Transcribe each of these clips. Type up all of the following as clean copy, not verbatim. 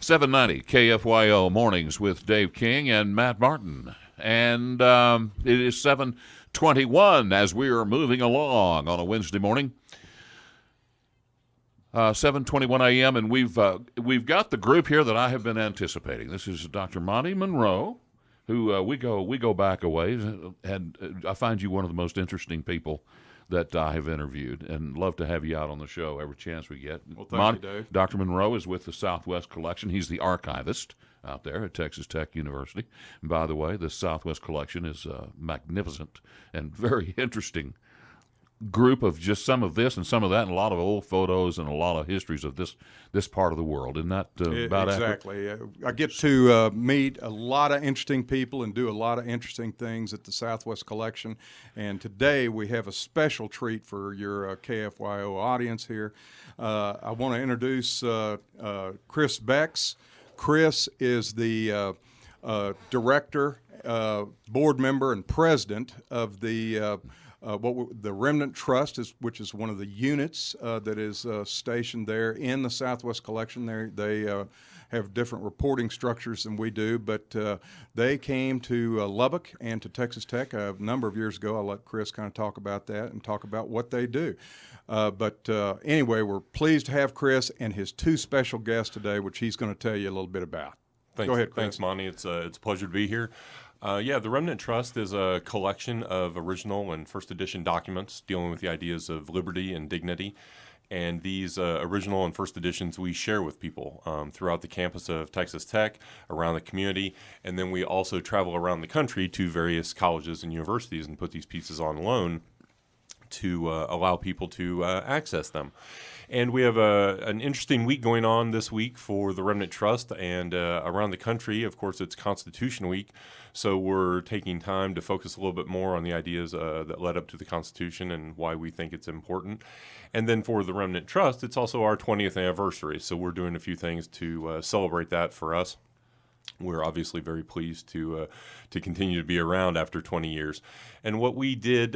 790 KFYO Mornings with Dave King and Matt Martin. And it is 7:21 as we are moving along on a Wednesday morning. 7:21 a.m. and we've got the group here that I have been anticipating. This is Dr. Monte Monroe, who we go back a ways, and I find you one of the most interesting people that I have interviewed, and love to have you out on the show every chance we get. Well, thank you, Dave. Dr. Monroe is with the Southwest Collection. He's the archivist out there at Texas Tech University. And by the way, the Southwest Collection is a magnificent and very interesting group of just some of this and some of that, and a lot of old photos and a lot of histories of this part of the world. Isn't that about exactly? Accurate? I get to meet a lot of interesting people and do a lot of interesting things at the Southwest Collection. And today we have a special treat for your KFYO audience here. I want to introduce Chris Becks. Chris is the director, board member, and president of the the Remnant Trust, which is one of the units that is stationed there in the Southwest Collection. They have different reporting structures than we do, but they came to Lubbock and to Texas Tech a number of years ago. I'll let Chris kind of talk about that and talk about what they do. But anyway, we're pleased to have Chris and his two special guests today, which he's going to tell you a little bit about. Thanks, Go ahead, Chris. Thanks, Monty. It's a pleasure to be here. The Remnant Trust is a collection of original and first edition documents dealing with the ideas of liberty and dignity. And these original and first editions we share with people throughout the campus of Texas Tech, around the community, and then we also travel around the country to various colleges and universities and put these pieces on loan to allow people to access them. And we have an interesting week going on this week for the Remnant Trust, and around the country, of course, it's Constitution Week, so we're taking time to focus a little bit more on the ideas that led up to the Constitution and why we think it's important. And then for the Remnant Trust, it's also our 20th anniversary, so we're doing a few things to celebrate that for us. We're obviously very pleased to continue to be around after 20 years. And what we did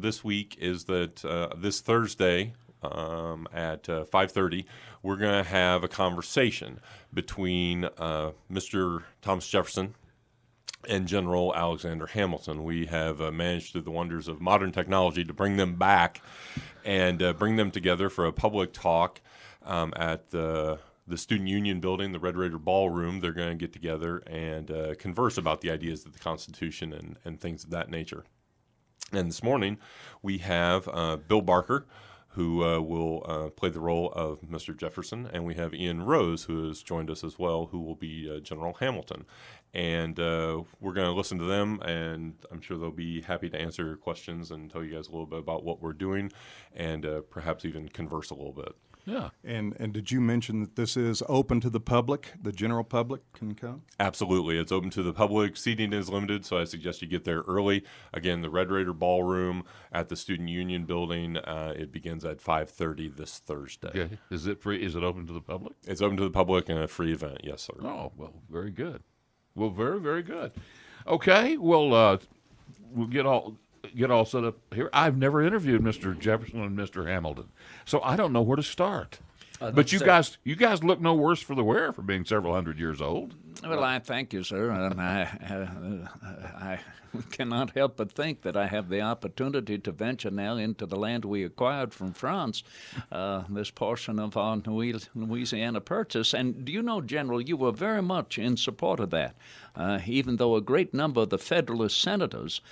this week is that this Thursday, at 5:30, we're going to have a conversation between Mr. Thomas Jefferson and General Alexander Hamilton. We have managed through the wonders of modern technology to bring them back and bring them together for a public talk at the Student Union building, the Red Raider Ballroom. They're going to get together and converse about the ideas of the Constitution and things of that nature. And this morning we have Bill Barker, who will play the role of Mr. Jefferson, and we have Ian Rose, who has joined us as well, who will be General Hamilton. And we're going to listen to them, and I'm sure they'll be happy to answer your questions and tell you guys a little bit about what we're doing, and perhaps even converse a little bit. Yeah. And did you mention that this is open to the public? The general public can come? Absolutely. It's open to the public. Seating is limited, so I suggest you get there early. Again, the Red Raider Ballroom at the Student Union building. It begins at 5:30 this Thursday. Okay. Is it free? Is it open to the public? It's open to the public and a free event. Yes, sir. Oh, well, very good. Well, very, very good. Okay. Well, we'll get all set up here. I've never interviewed Mr. Jefferson and Mr. Hamilton, so I don't know where to start. But you guys look no worse for the wear for being several hundred years old. Well, I thank you, sir, and I cannot help but think that I have the opportunity to venture now into the land we acquired from France, this portion of our Louisiana Purchase. And do you know, General, you were very much in support of that, even though a great number of the Federalist senators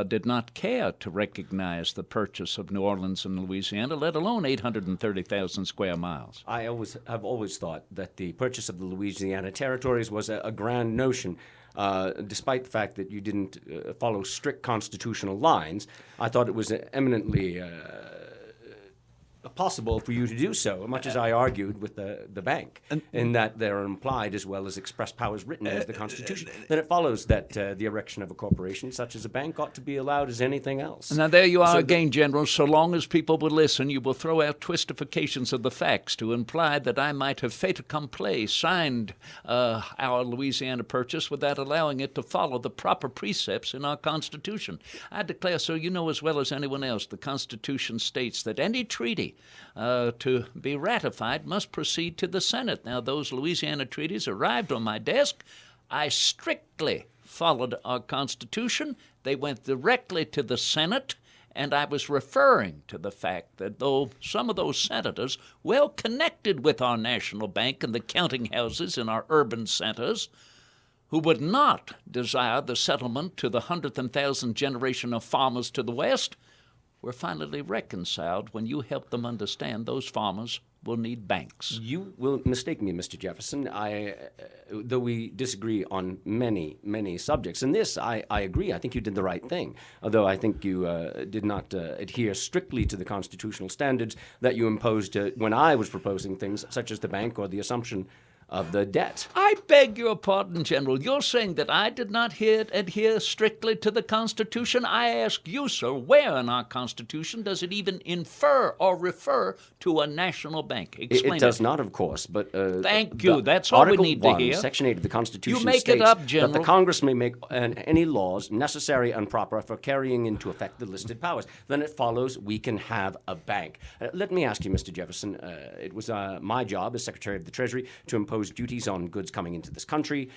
did not care to recognize the purchase of New Orleans and Louisiana, let alone 830,000 square miles. I have always thought that the purchase of the Louisiana territories was a grand notion. Despite the fact that you didn't follow strict constitutional lines, I thought it was eminently possible for you to do so, much as I argued with the bank, in that there are implied as well as express powers written into the Constitution. Then it follows that the erection of a corporation such as a bank ought to be allowed as anything else. Now there you are again, General. So long as people will listen, you will throw out twistifications of the facts to imply that I might have fait accompli, signed our Louisiana Purchase without allowing it to follow the proper precepts in our Constitution. I declare, so you know as well as anyone else, the Constitution states that any treaty treaty to be ratified must proceed to the Senate. Now, those Louisiana treaties arrived on my desk. I strictly followed our Constitution. They went directly to the Senate, and I was referring to the fact that though some of those senators, well connected with our national bank and the counting houses in our urban centers, who would not desire the settlement to the 100th and 1,000th generation of farmers to the west, were finally reconciled when you helped them understand those farmers will need banks. You will mistake me, Mr. Jefferson. Though we disagree on many, many subjects, in this I agree. I think you did the right thing, although I think you did not adhere strictly to the constitutional standards that you imposed when I was proposing things such as the bank or the assumption of the debt. I beg your pardon, General. You're saying that I did not adhere strictly to the Constitution? I ask you, sir, where in our Constitution does it even infer or refer to a national bank? Explain it does not, of course, but... Thank you. That's all we need to hear. Section 8 of the Constitution You make states it up, General. that the Congress may make any laws necessary and proper for carrying into effect the listed powers. Then it follows we can have a bank. Let me ask you, Mr. Jefferson, it was my job as Secretary of the Treasury to impose duties on goods coming into this country,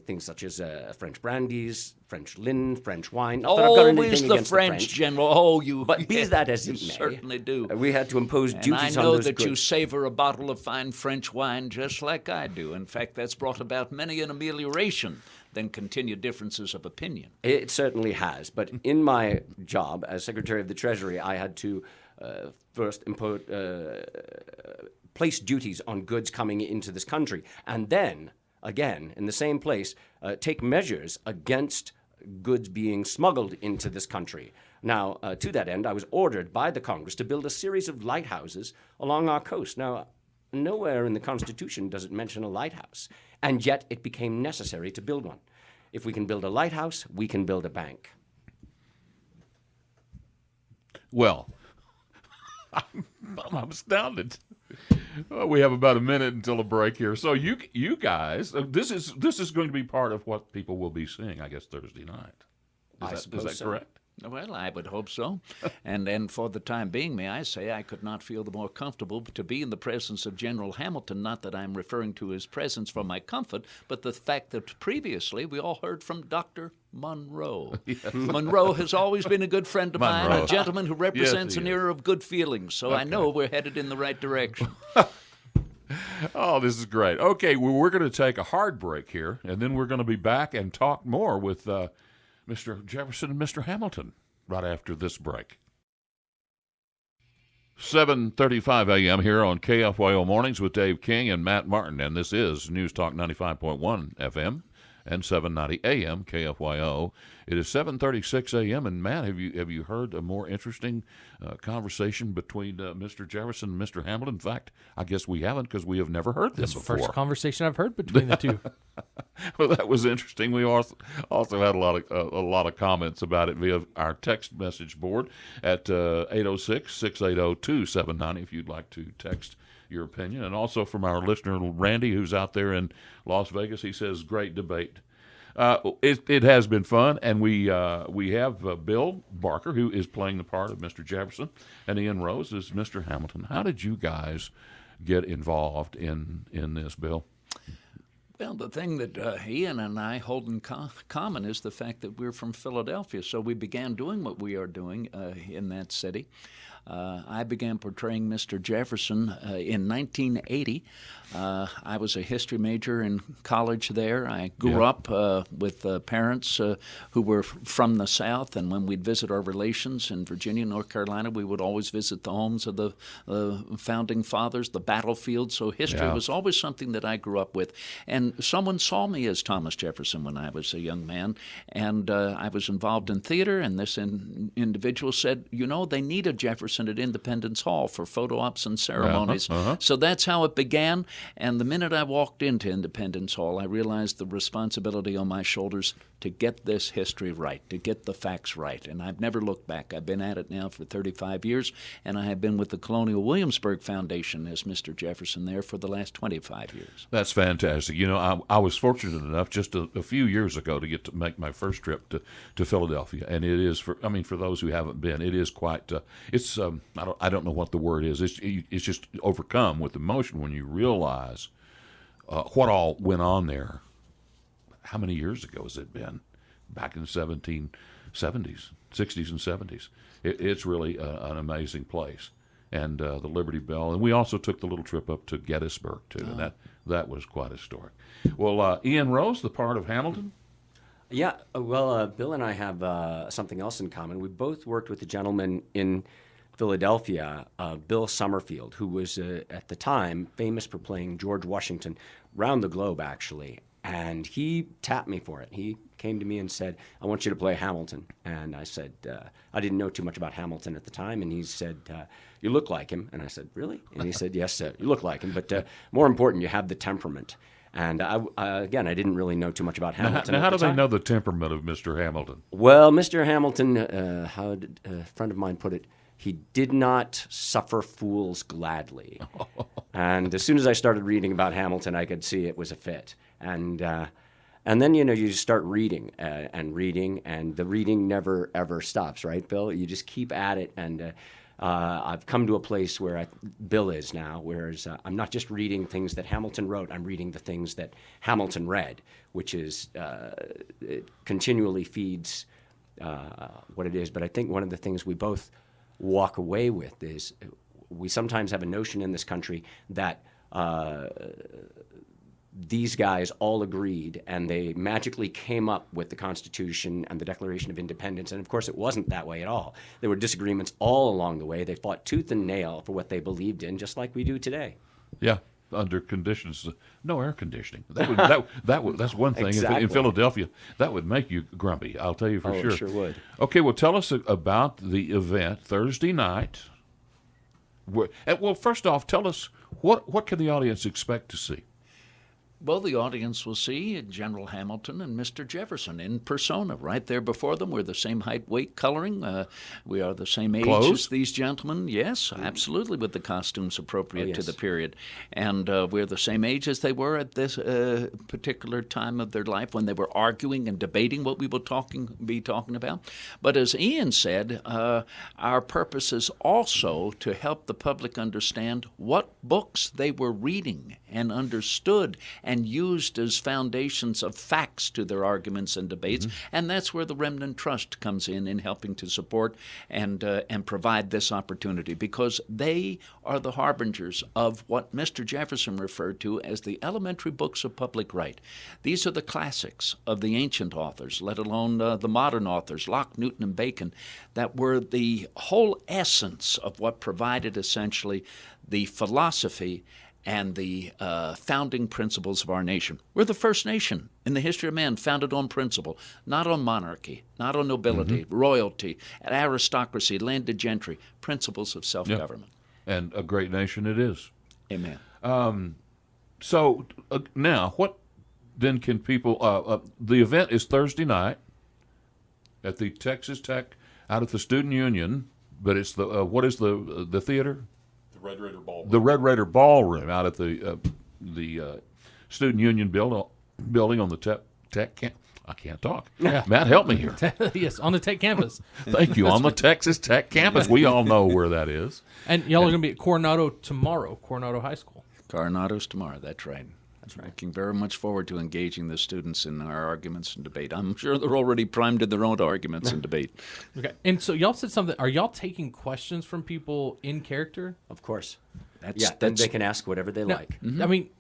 things such as French brandies, French linen, French wine. Not that I've got anything Always the against French, General. Oh, you. But be that as it you may, certainly do. We had to impose And duties I on know those that goods. you savor a bottle of fine French wine just like I do. In fact, that's brought about many an amelioration than continued differences of opinion. It certainly has. But in my job as Secretary of the Treasury, I had to first place duties on goods coming into this country, and then, again, in the same place, take measures against goods being smuggled into this country. Now, to that end, I was ordered by the Congress to build a series of lighthouses along our coast. Now, nowhere in the Constitution does it mention a lighthouse, and yet it became necessary to build one. If we can build a lighthouse, we can build a bank. Well, I'm astounded. Well, we have about a minute until a break here. So you guys, this is going to be part of what people will be seeing, I guess, Thursday night. Is that so. correct? Well, I would hope so. And for the time being, may I say, I could not feel the more comfortable to be in the presence of General Hamilton, not that I'm referring to his presence for my comfort, but the fact that previously we all heard from Dr. Monroe. Yes. Monroe has always been a good friend of mine, a gentleman who represents an era of good feelings, so I know we're headed in the right direction. Oh, this is great. Okay, well, we're going to take a hard break here, and then we're going to be back and talk more with Mr. Jefferson and Mr. Hamilton right after this break. 7:35 a.m. here on KFYO Mornings with Dave King and Matt Martin, and this is News Talk 95.1 FM and 790 a.m. KFYO. It is 7:36 a.m. and Matt, have you heard a more interesting conversation between Mr. Jefferson and Mr. Hamilton? In fact, I guess we haven't because we have never heard this before. First conversation I've heard between the two. Well, that was interesting. We also had a lot of comments about it via our text message board at 806-680-2790 if you'd like to text your opinion. And also from our listener, Randy, who's out there in Las Vegas, he says, great debate. It has been fun, and we have Bill Barker, who is playing the part of Mr. Jefferson, and Ian Rose is Mr. Hamilton. How did you guys get involved in this, Bill? Well, the thing that Ian and I hold in common is the fact that we're from Philadelphia, so we began doing what we are doing in that city. I began portraying Mr. Jefferson in 1980. I was a history major in college there. I grew up with parents who were from the South, and when we'd visit our relations in Virginia, North Carolina, we would always visit the homes of the founding fathers, the battlefield. So history was always something that I grew up with. And someone saw me as Thomas Jefferson when I was a young man, and I was involved in theater, and this individual said, they need a Jefferson at Independence Hall for photo ops and ceremonies. So that's how it began. And the minute I walked into Independence Hall, I realized the responsibility on my shoulders to get this history right, to get the facts right. And I've never looked back. I've been at it now for 35 years, and I have been with the Colonial Williamsburg Foundation as Mr. Jefferson there for the last 25 years. That's fantastic. I was fortunate enough just a few years ago to get to make my first trip to Philadelphia, and it is for those who haven't been, it is quite it's I don't know what the word is. It's just overcome with emotion when you realize what all went on there. How many years ago has it been? Back in the 1770s, 60s, and 70s. It's really an amazing place. And the Liberty Bell. And we also took the little trip up to Gettysburg, too. And that was quite historic. Well, Ian Rose, the part of Hamilton? Yeah, well, Bill and I have something else in common. We both worked with a gentleman in Philadelphia, Bill Summerfield, who was, at the time, famous for playing George Washington round the globe, actually. And he tapped me for it. He came to me and said, I want you to play Hamilton. And I said, I didn't know too much about Hamilton at the time. And he said, you look like him. And I said, really? And he said, yes, you look like him. But more important, you have the temperament. And again, I didn't really know too much about Hamilton. Now how do they know the temperament of Mr. Hamilton? Well, Mr. Hamilton, how did a friend of mine put it? He did not suffer fools gladly. And as soon as I started reading about Hamilton, I could see it was a fit. And then, you start reading and reading, and the reading never, ever stops, right, Bill? You just keep at it, and I've come to a place where Bill is now, whereas I'm not just reading things that Hamilton wrote, I'm reading the things that Hamilton read, which is it continually feeds what it is. But I think one of the things we both walk away with is we sometimes have a notion in this country that these guys all agreed and they magically came up with the Constitution and the Declaration of Independence. And of course, it wasn't that way at all. There were disagreements all along the way. They fought tooth and nail for what they believed in, just like we do today. Yeah, under conditions, no air conditioning. That's one thing. Exactly. In Philadelphia, that would make you grumpy, I'll tell you for sure. It sure would. Okay, well, tell us about the event Thursday night. Well, first off, tell us what can the audience expect to see? Well, the audience will see General Hamilton and Mr. Jefferson in persona right there before them. We're the same height, weight, coloring. We are the same age Clothes? as these gentlemen. Yes, absolutely, with the costumes appropriate to the period. And we're the same age as they were at this particular time of their life when they were arguing and debating what we will be talking about. But as Ian said, our purpose is also to help the public understand what books they were reading and understood and used as foundations of facts to their arguments and debates. And that's where the Remnant Trust comes in helping to support and provide this opportunity, because they are the harbingers of what Mr. Jefferson referred to as the elementary books of public right. These are the classics of the ancient authors, let alone the modern authors, Locke, Newton, and Bacon, that were the whole essence of what provided essentially the philosophy and the founding principles of our nation. We're the first nation in the history of man founded on principle, not on monarchy, not on nobility, royalty, aristocracy, landed gentry, principles of self-government. And a great nation it is. Amen. So now, what then can people? The event is Thursday night at the Texas Tech, out at the Student Union. But it's the what is the theater? The Red Raider Ballroom. The Red Raider Ballroom out at the Student Union building on the Tech camp. I can't talk. Yeah. Matt, help me here. Yes, on the Tech campus. Thank you. On the Texas Tech campus. We all know where that is. And y'all are going to be at Coronado tomorrow, Coronado High School. Coronado's tomorrow, that's right. That's right. Looking very much forward to engaging the students in our arguments and debate. I'm sure they're already primed in their own arguments and debate. Okay. And so y'all said something. Are y'all taking questions from people in character? Of course. That's And they can ask whatever they like. I mean,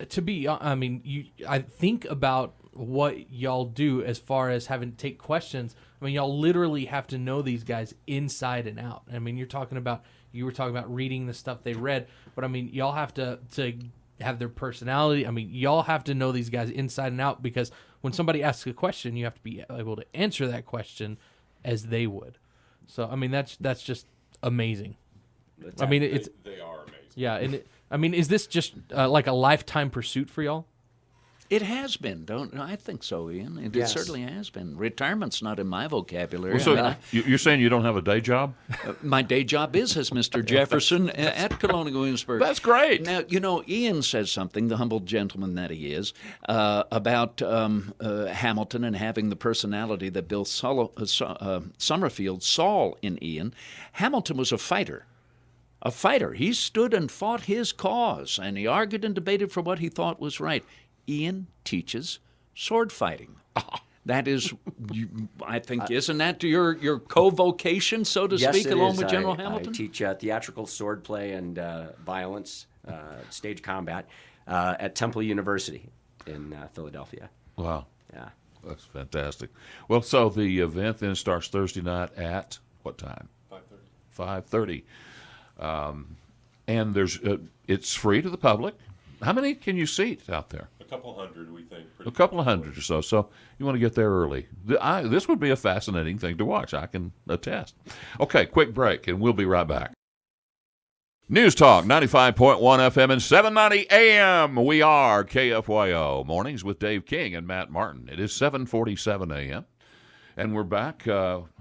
I think about what y'all do as far as having to take questions. I mean, y'all literally have to know these guys inside and out. I mean, you were talking about reading the stuff they read, but I mean, y'all have to have their personality. I mean, y'all have to know these guys inside and out, because when somebody asks a question, you have to be able to answer that question as they would. So, I mean, that's just amazing. I mean, They are amazing. yeah, and is this just like a lifetime pursuit for y'all? It has been, I think so, Ian. It certainly has been. Retirement's not in my vocabulary. Well, so you're saying you don't have a day job? My day job is as Mr. Jefferson at Colonial Williamsburg. That's great. Now, Ian says something, the humble gentleman that he is, about Hamilton and having the personality that Bill Summerfield saw in Ian. Hamilton was a fighter. a fighter. He stood and fought his cause, and he argued and debated for what he thought was right. Ian teaches sword fighting. That is, I think, isn't that your co-vocation, so to Yes, speak, it along is. with General I Hamilton? teach theatrical swordplay and violence, stage combat, at Temple University in Philadelphia. Wow. Yeah. That's fantastic. Well, so the event then starts Thursday night at what time? 5:30. 5:30. And there's it's free to the public. How many can you seat out there? A couple hundred, we think. A couple of hundred or so. So you want to get there early. This would be a fascinating thing to watch. I can attest. Okay, quick break, and we'll be right back. News Talk 95.1 FM and 790 AM. We are KFYO Mornings with Dave King and Matt Martin. It is 7:47 AM, and we're back.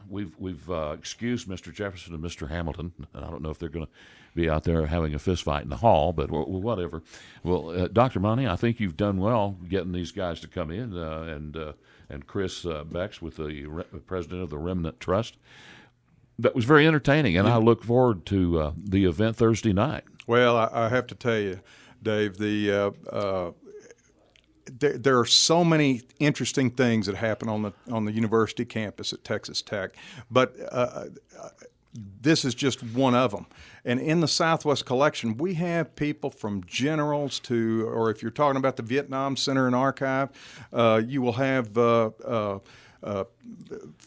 We've excused Mr. Jefferson and Mr. Hamilton. And I don't know if they're going to be out there having a fist fight in the hall, but whatever. Well, Dr. Monte, I think you've done well getting these guys to come in, and Chris Becks with the president of the Remnant Trust. That was very entertaining, and I look forward to the event Thursday night. Well, I have to tell you, Dave, there are so many interesting things that happen on the university campus at Texas Tech, but this is just one of them. And in the Southwest Collection, we have people from generals to, or if you're talking about the Vietnam Center and Archive, you will have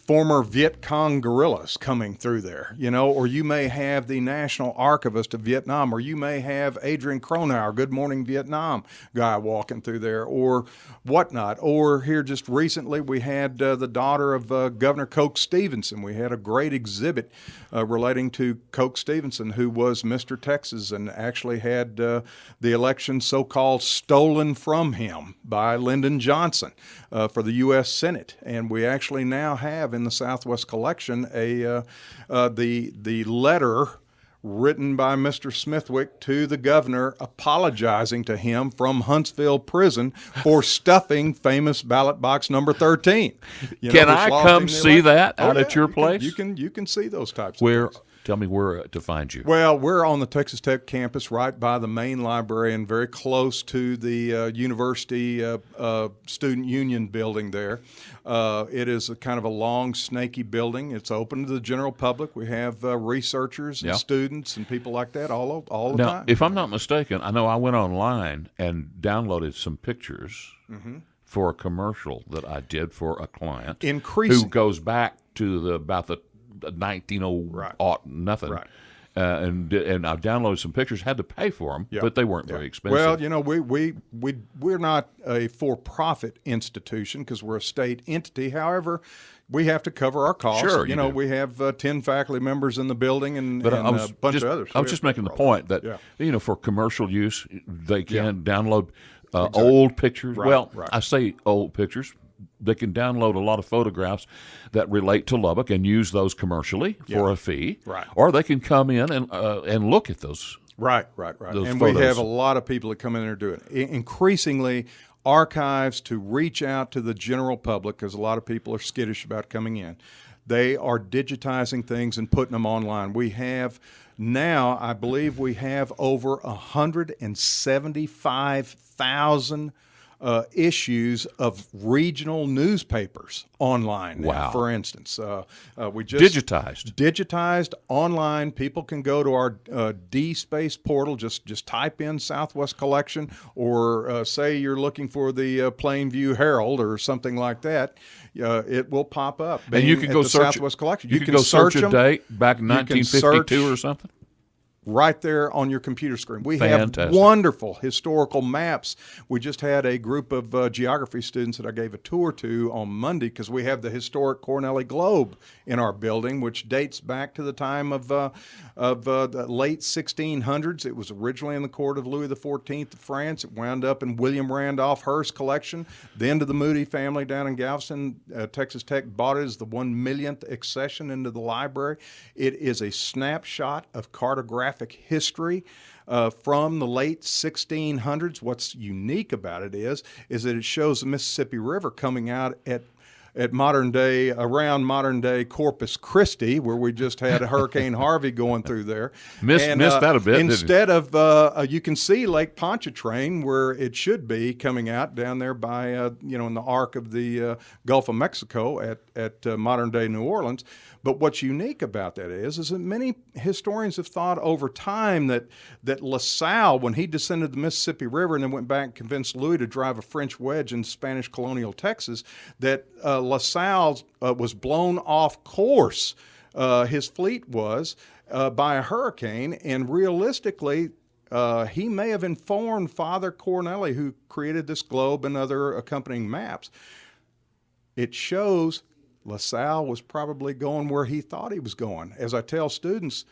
former Viet Cong guerrillas coming through there, or you may have the National Archivist of Vietnam, or you may have Adrian Cronauer, Good Morning Vietnam guy walking through there, or whatnot. Or here just recently we had the daughter of Governor Coke Stevenson. We had a great exhibit relating to Coke Stevenson, who was Mr. Texas and actually had the election so-called stolen from him by Lyndon Johnson for the U.S. Senate. And we actually now have in the Southwest Collection the letter written by Mr. Smithwick to the governor apologizing to him from Huntsville Prison for stuffing famous ballot box number 13. Can I come see that out at your place? You can see those types of things. Tell me where to find you. Well, we're on the Texas Tech campus right by the main library and very close to the university student union building there. It is a kind of a long, snaky building. It's open to the general public. We have researchers and students and people like that all the now, time. If I'm not mistaken, I know I went online and downloaded some pictures for a commercial that I did for a client who goes back to about the 1900 nothing. Right. And I downloaded some pictures, had to pay for them, but they weren't very expensive. Well, we're not a for-profit institution because we're a state entity. However, we have to cover our costs. Sure, we have 10 faculty members in the building and a bunch of others. I was just making the point that, for commercial use, they can download old pictures. Right. I say old pictures. They can download a lot of photographs that relate to Lubbock and use those commercially for a fee. Right. Or they can come in and look at those. Right. Those And photos. we have a lot of people that come in there and do it. Increasingly, archives to reach out to the general public, because a lot of people are skittish about coming in. They are digitizing things and putting them online. We have now, I believe we have over 175,000 issues of regional newspapers online now, Wow. for instance. We just Digitized online. People can go to our DSpace portal, just type in Southwest Collection, or say you're looking for the Plainview Herald or something like that. It will pop up. And you can go search Southwest Collection. You can go search a them. date back in You can 1952 or something. Right there on your computer screen. We Fantastic. have wonderful historical maps. We just had a group of geography students that I gave a tour to on Monday, because we have the historic Cornelli Globe in our building, which dates back to the time of the late 1600s. It was originally in the court of Louis XIV of France. It wound up in William Randolph Hearst's collection. Then to the Moody family down in Galveston. Texas Tech bought it as the 1 millionth accession into the library. It is a snapshot of cartographic history from the late 1600s. What's unique about it is that it shows the Mississippi River coming out at around modern day Corpus Christi, where we just had Hurricane Harvey going through there. Missed that a bit. Instead of, you can see Lake Pontchartrain where it should be coming out down there by, in the arc of the Gulf of Mexico at modern day New Orleans. But what's unique about that is that many historians have thought over time that LaSalle, when he descended the Mississippi River and then went back and convinced Louis to drive a French wedge in Spanish colonial Texas, that LaSalle was blown off course. His fleet was by a hurricane, and realistically, he may have informed Father Cornelli, who created this globe and other accompanying maps. It shows LaSalle was probably going where he thought he was going. As I tell students,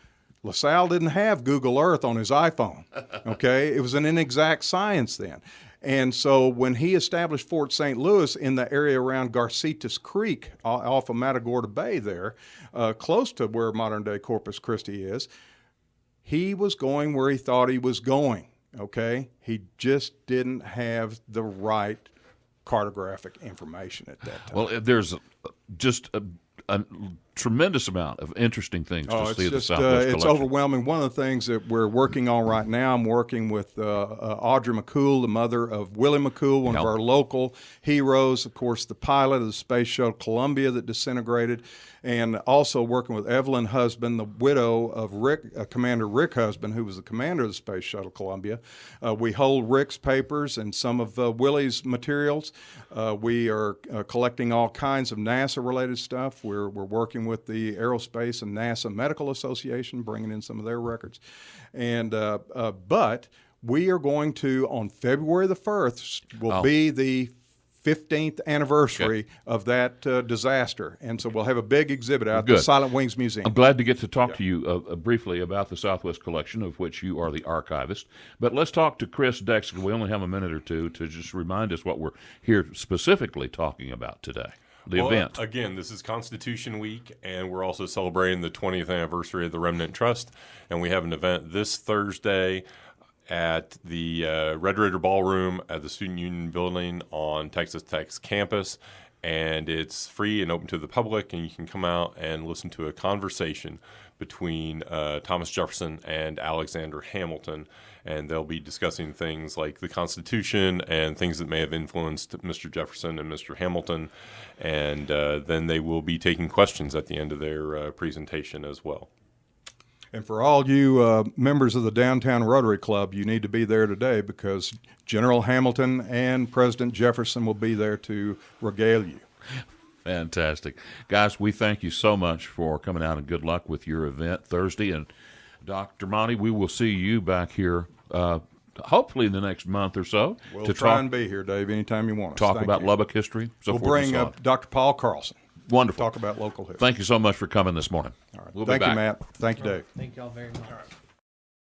LaSalle didn't have Google Earth on his iPhone, okay? It was an inexact science then. And so when he established Fort St. Louis in the area around Garcetus Creek off of Matagorda Bay there, close to where modern-day Corpus Christi is, he was going where he thought he was going, okay? He just didn't have the right cartographic information at that time. Well, there's just a tremendous amount of interesting things to see at the Southwest Collection. It's overwhelming. One of the things that we're working on right now, I'm working with Audrey McCool, the mother of Willie McCool, one of our local heroes, of course, the pilot of the Space Shuttle Columbia that disintegrated, and also working with Evelyn Husband, the widow of Commander Rick Husband, who was the commander of the Space Shuttle Columbia. We hold Rick's papers and some of Willie's materials. We are collecting all kinds of NASA-related stuff. We're working with the Aerospace and NASA Medical Association, bringing in some of their records. And but we are going to, on February the 1st, will be the 15th anniversary of that disaster. And so we'll have a big exhibit out at the Silent Wings Museum. I'm glad to get to talk to you briefly about the Southwest Collection, of which you are the archivist. But let's talk to Chris Dexter. We only have a minute or two to just remind us what we're here specifically talking about today. The event. Again, this is Constitution Week, and we're also celebrating the 20th anniversary of the Remnant Trust. And we have an event this Thursday at the Red Raider Ballroom at the Student Union Building on Texas Tech's campus. And it's free and open to the public, and you can come out and listen to a conversation between Thomas Jefferson and Alexander Hamilton. And they'll be discussing things like the Constitution and things that may have influenced Mr. Jefferson and Mr. Hamilton. And then they will be taking questions at the end of their presentation as well. And for all you members of the Downtown Rotary Club, you need to be there today because General Hamilton and President Jefferson will be there to regale you. Fantastic. Guys, we thank you so much for coming out, and good luck with your event Thursday. And Dr. Monte, we will see you back here hopefully in the next month or so. We'll try and be here, Dave, anytime you want us. Talk about Lubbock history. We'll bring up Dr. Paul Carlson. Wonderful. Talk about local history. Thank you so much for coming this morning. All right. We'll Thank be back. you, Matt. Thank you, Dave. Thank you all very much.